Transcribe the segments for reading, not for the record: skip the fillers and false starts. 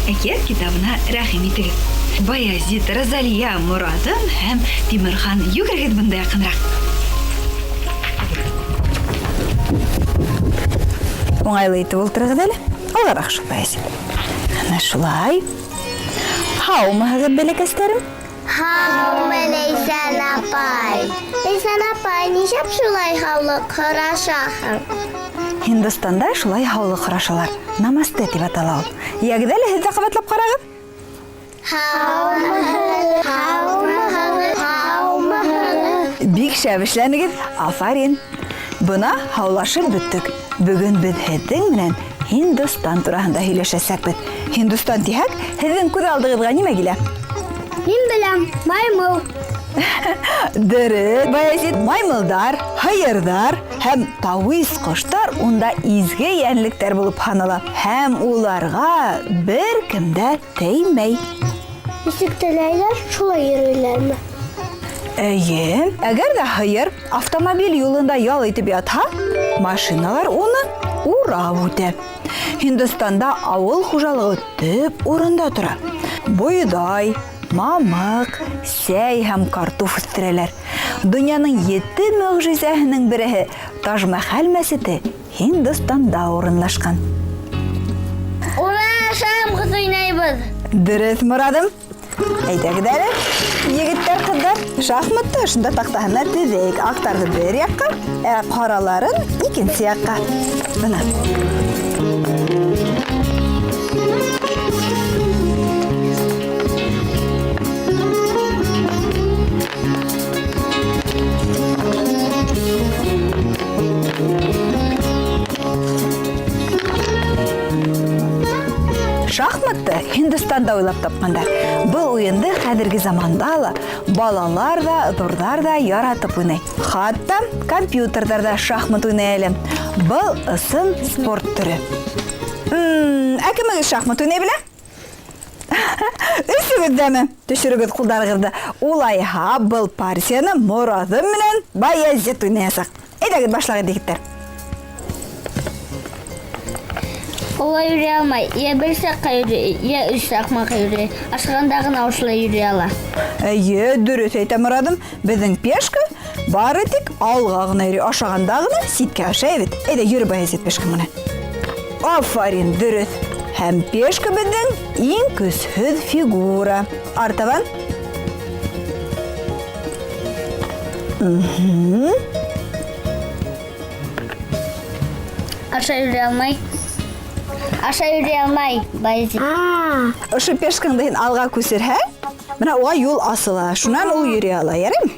Әкият китабына рәхим итегез. Баязит, Розалия, Мурадым һәм Тимерхан йөгрегез бында якынрак. Уңайлы итеп ултырыгыз әле. Алгарак шул Баязит. Ана шулай. Һаумыгыз бәләкәстәрем? Һаумы Ләйсән апай. Ләйсән апай, ничек шулай һаулы карашаһың? Һиндстанда шулай һаулы карашалар. Намасте дип атала ул. Ягъни һез дә кабатлап карагыз. Бик шәп эшләнегез. Афарин. Бuna һаулашып беттек. Бүген без һеҙҙең менән Һиндстан тураһында һөйләшәсәкбез. Һиндстан тиһәк, һеҙҙең күҙ алдығыҙға нимә килә? Мин беләм, маймыл. Дөрөҫ, Баязит, маймылдар, һыйырҙар һәм тауис ҡоштар унда изге йәнлектәр булып һанала. Һәм уларға бер кем дә теймәй. Нисек теләйләр, шулай йөрөйләрме? Әйе, әгәр дә һыйыр автомобиль юлында ял итеп ятһа, машиналар уны урап үтә. Һиндстанда ауыл хужалығы төп урында тора. Бойдай, мамык, сәй һәм картуф үстерәләр. Дөньяның 7 мөғжизәһенең береһе Таж-Мәхәл мәсете Һиндстанда урынлашкан. Ура, шамғыз уйнайбыҙ. Дөрөҫ, Мурадым. Әйдәгеҙ әле, егеттәр, ҡыҙҙар, шахматты шунда таҡтаһына теҙәйек. Аҡтарҙы бер яҡҡа, ҡараларын икенсе яҡҡа. Бына. Шахматты Һиндстанда уйлап тапҡандар. Был уйынды хәҙерге заманда ла балалар да, ҙурҙар да яратып уйнай. Хатта компьютерҙарҙа шахмат уйнай әле. Был ысын спорт төрө. Ә кемегеҙ шахмат уйнай белә? Өсөгөҙҙәме? Төшөрөгөҙ ҡулдарығыҙҙы. Улайһа, был партияны Мурадым менән Баязит уйнаясаҡ. Әйҙәгеҙ, башлағыҙ, егеттәр. Олай йөрөй алмай. Я бер саҡҡа йөрөй, я 3 саҡмаҡ йөрөй. Ашығанда ғына ошолай йөрөй ала. Әйе, дөрөҫ әйтә Мурадым. Беҙҙең пешка бары тик алға ғына йөрөй, ашағанда ғына ситкә ашай бит. Әйҙә, йөрө Баязит пешка менән. Афарин, дөрөҫ. Һәм пешка беҙҙең иң көсһөҙ фигура. Артабан. Ашай йөрөй алмай. Ашай йөрөй алмай, Баязит. Ошо пешкаңды һин алға күсерһәң, бына уға юл асыла. Шунан ул йөрөй ала, яраймы?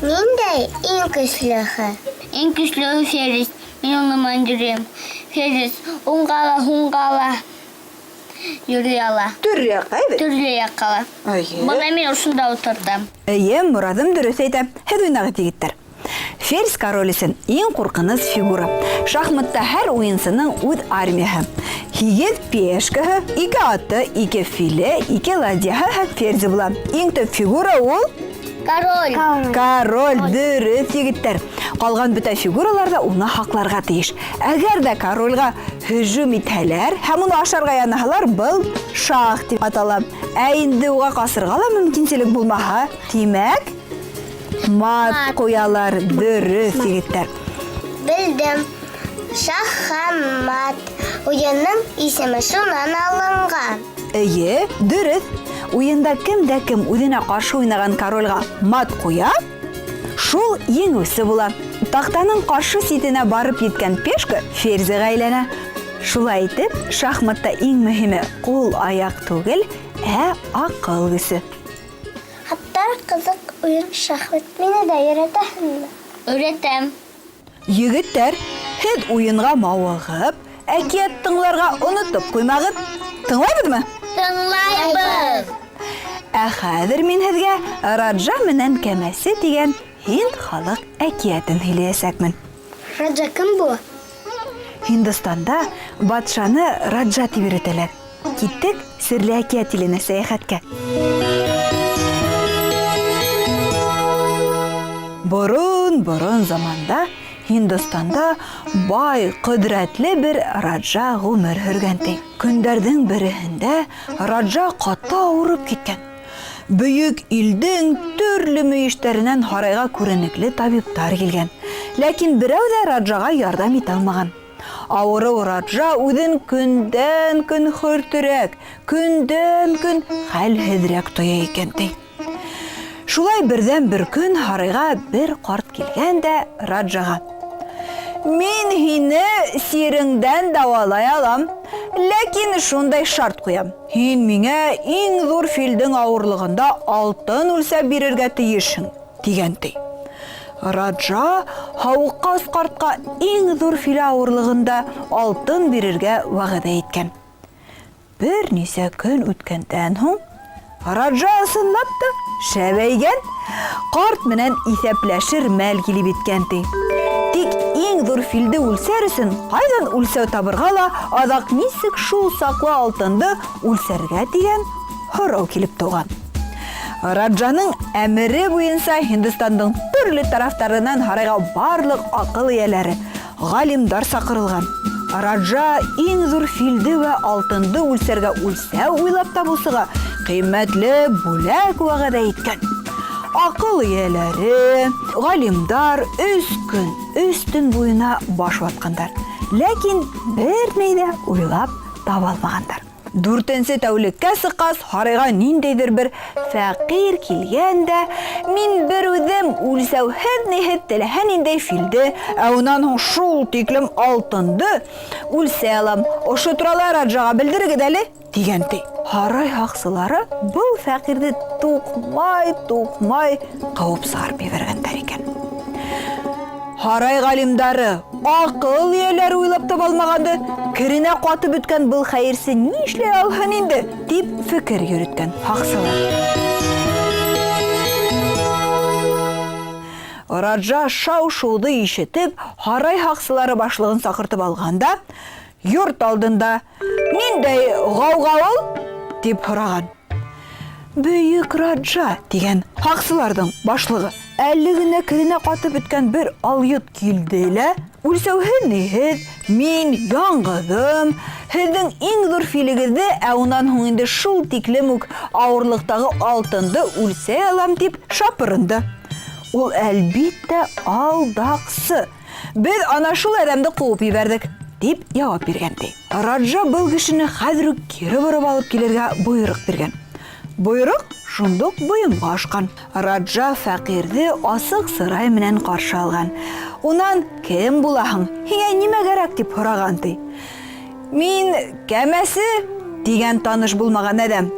Ниндәй иң көслөһө? Иң көслөһө Ферис. Мин уны менән йөрөйөм. Ферис уңға ла, һуңға ла йөрөй ала. Төрлө яҡҡа, әйбет. Төрлө яҡҡа ла. Бына мин ошонда ултырдым. Эйе, Мурадым дөрөҫ әйтә. Һеҙ уйнағыҙ, егеттәр. Ферис король өсөн иң ҡурҡыныс фигура. Шахматта һәр уйынсының үҙ армияһы. 8 пешкаһы, 2 аты, 2 филе, 2 ладьяһы һәм ферзі була. Иң төп фигура ул Король. Король, дөрөҫ, егеттәр. Ҡалған бөтә фигуралар да уны һаҡларға тейеш. Әгәр дә корольгә һөжүм итһәләр һәм уны ашарға янаһалар, был шах дип атала. Ә инде уға ҡасырға ла мөмкинселек булмаһа, тимәк, мат ҡуялар. Дөрөҫ, егеттәр. Белдем. Шах һәм мат. Уйының исеме шунан алынған. Эйе, дөрөҫ. Уйында кем дә кем үҙенә ҡаршы уйнаған корольға мат ҡуя, шул еңеүсе була. Таҡтаның ҡаршы ситенә барып еткән пешка ферзиға әйләнә. Шулай итеп, шахматта иң мөһиме ҡул-аяҡ түгел, ә аҡыл көсө. Хатта ҡыҙыҡ уйын шахмат. Мине дә өйрәтәһеңме? Өйрәтәм. Егеттәр, һеҙ уйынға мауығып, әкиәт тыңларға онотоп ҡуймағыҙ. Тыңлайбыҙмы? Тыңлайбыҙ. Ә хәҙер мин һеҙгә Раджа менән кәмәсе тигән һинд халыҡ әкиәтен һөйләйәсәкмен. Раджа кем бу? Һиндстанда батшаны Раджа дип йөрөтәләр. Киттек серле әкият иленә сәяхәткә. Борын заманда Һиндстанда бай, кодрәтле бер Раджа гомер һөргән ди. Көндәрдең береһендә Раджа каты авырып киткән. Бөек илдең төрле мөештәреннән һарайга күренекле табиптар килгән. Ләкин берәү дә Раджага ярдәм итә алмаган. Авыру Раджа үҙен көндән-көн хөртөрәк, көндән-көн хәлһеҙрәк тоя икән ди. Шулай бердән бер көн һарайга бер ҡарт килгән дә Раджага: «Мин һине сиреңдән дауалай алам, ләкин шундай шарт ҡуям. Һин миңә иң ҙур филдең ауырлығында алтын үлсәп бирергә тейешһең», тигән ди. Раджа һауҡас ҡартҡа иң ҙур фил ауырлығында алтын бирергә вәғәҙә иткән. Бер нисә көн үткәндән һуң Раджа ысынлап та шәбәйгән, ҡарт менән иҫәпләшер мәл килеп еткән ди. Тик иң ҙур филде үлсәр өсөн ҡайҙан үлсәү табырға ла аҙаҡ нисек шул саҡлы алтынды үлсәргә тигән һорау килеп тыуған. Раджаның әмере буйынса Һиндстандың төрлө тарафтарынан һарайға барлык аҡыл эйәләре, ғалимдар саҡырылған. Раджа иң ҙур филде вә алтынды үлсәргә үлсәү уйлап табыусыға ҡиммәтле бүләк вәғәҙә иткән. Аҡыл эйәләре, ғалимдар 3 көн, 3 төн буйына баш ватҡандар. Ләкин бер ни ҙә уйлап таба алмағандар. 4-нсе тәүлеккә сыҡҡас, һарайға ниндәйҙер бер фәҡир килгән дә: «Мин бер үҙем үлсәүһеҙ-ниһеҙ теләһә ниндәй филде, ә унан һуң шул тиклем алтынды үлсә алам. Ошо турала Раджаға белдерегеҙ әле», тигән ди. Һарай һаҡсылары был фәҡирҙе туҡмай ҡыуып сығарып ебәргәндәр икән. Һарай ғалимдары, аҡыл эйәләре уйлап таба алмағанды, керенә ҡатып бөткән был хәйерсе нишләй алһын инде, дип фекер йөрөткән һаҡсылар. Раджа шау-шыуҙы ишетеп, һарай һаҡсылары башлығын саҡыртып алғанда, йорт алдында: «Ниндәй ғауға ул?» дип һораған. «Бөйөк Раджа», тигән һаҡсыларҙың башлығы, әле генә керенә ҡатып бөткән бер алйот килде лә: «Үлсәүһеҙ-ниһеҙ, мин яңғыҙым, һеҙҙең иң ҙур филегеҙҙе, ә унан һуң инде шул тиклем үк ауырлыҡтағы алтынды үлсәй алам», дип шапырынды. Ул әлбиттә алдаҡсы. «Беҙ ана шул әҙәмде ҡыуып ебәрҙек», дип яуап биргән ди. Раджа был кешене хәҙер үк кире бороп алып килергә бойороҡ биргән. Бойороҡ шундуҡ бойомға ашҡан. Раджа фәҡирҙе асыҡ сырай менән ҡаршы алған. Унан: «Кем булаһың? Һиңә нимә кәрәк?» дип һораған ди. «Мин кәмәсе», тигән таныш булмаған әҙәм.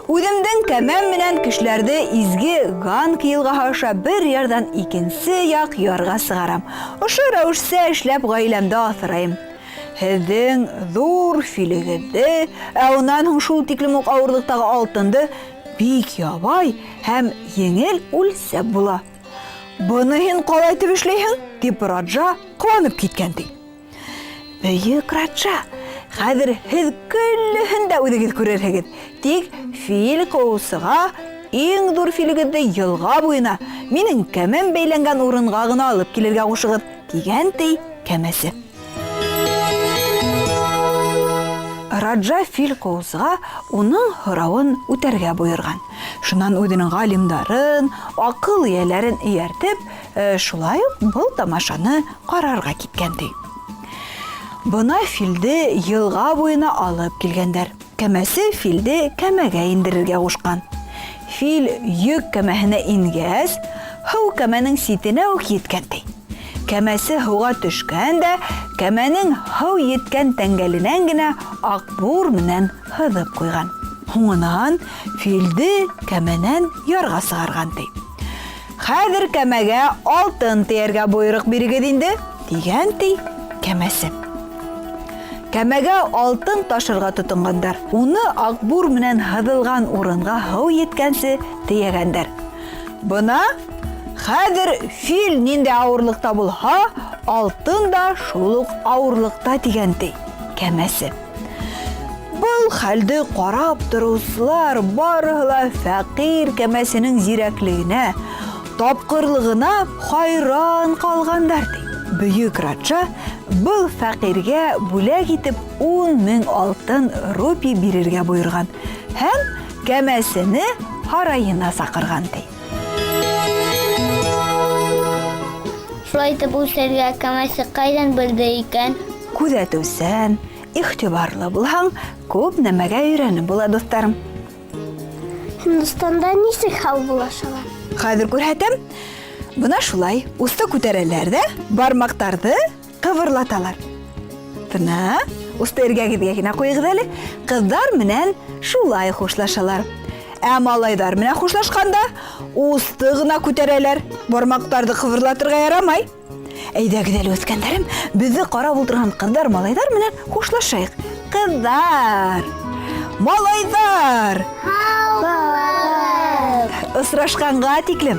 «Үҙемдең кәмәм менән кешеләрҙе изге Ганг йылғаһы аша бер ярҙан икенсе яҡ ярға сығарам. Ошо рәүешсә эшләп ғаиләмде аҫырайым. Һеҙҙең ҙур филегеҙҙе, ә унан һуң шул тиклем үк ауырлыҡтағы алтынды бик ябай һәм еңел үлсәп була. Быны һин ҡалай итеп эшләйһең?» дип Раджа ҡыуанып киткән ди. «Бөйөк Раджа, хәҙер һеҙ көллөһөн дә үҙегеҙ күрерһегеҙ. Тик фил ҡыуыусыға иң ҙур филегеҙҙе йылға буйына минең кәмәм бәйләнгән урынға ғына алып килергә ҡушығыҙ», тигән ди кәмәсе. Раджа фил ҡыуысыға уның һорауын үтәргә бойорған. Шунан үҙенең ғалимдарын, аҡыл эйәләрен эйәртеп, шулай уҡ был тамашаны ҡарарға киткән ди. Бына филде йылға буйына алып килгәндәр. Кәмәсе филде кәмәгә индерергә ҡушҡан. Фил йөк кәмәһенә ингәс, һыу кәмәнең ситенә үк еткән ди. Кәмәсе һыуға төшкән дә, кәмәнең һыу еткән тәңгәленән генә аҡбур менән һыҙып ҡуйған. Һуңынан филде кәмәнән ярға сығарған ди. «Хәҙер кәмәгә алтын тейәргә бойороҡ бирегеҙ инде», тигән ди кәмәсе. Кәмәгә алтын ташырға тотонғандар. Уны аҡбур менән һыҙылған урынға һыу еткәнсе тейәгәндәр. Бына хәҙер фил ниндәй ауырлыҡта булһа, алтын да шул ук авырлыкта дигәндәй кәмәсе. Бұл хәлде карап торучылар барыһы ла фәкыйрь кәмәсенең зирәклегенә, тапкырлыгына хайран калгандар ди. Бөек Раджа бұл фәкыйргә бүләк итеп 10,000 алтын рупий бирергә буйырган һәм кәмәсене һарайына сакырган ди. Шулай итеп үсәргә кәмәсе кайдан белде икән? Күзәтүсән, игътибарлы булһаң, күп нәмәгә өйрәнеп була, достарым. Һиндстанда ничек хәл булашалар? Хәзер күрһәтәм. Бuna шулай усты күтәрәләр дә бармактарды кывырлаталар. Бuna усты эргәгезгә генә куйыгыз әле. Кызлар менән шулай хушлашалар. Ә малайдар менән хушлашканда усты гына күтәрәләр. Бармактарды кывырлатырга ярамай. Әйдәгез әле үскәннәрем, безне карап утырган кызлар, малайдар менән хушлашайык. Кызлар! Малайдар! Һаубыз! Осрашканга тиклем.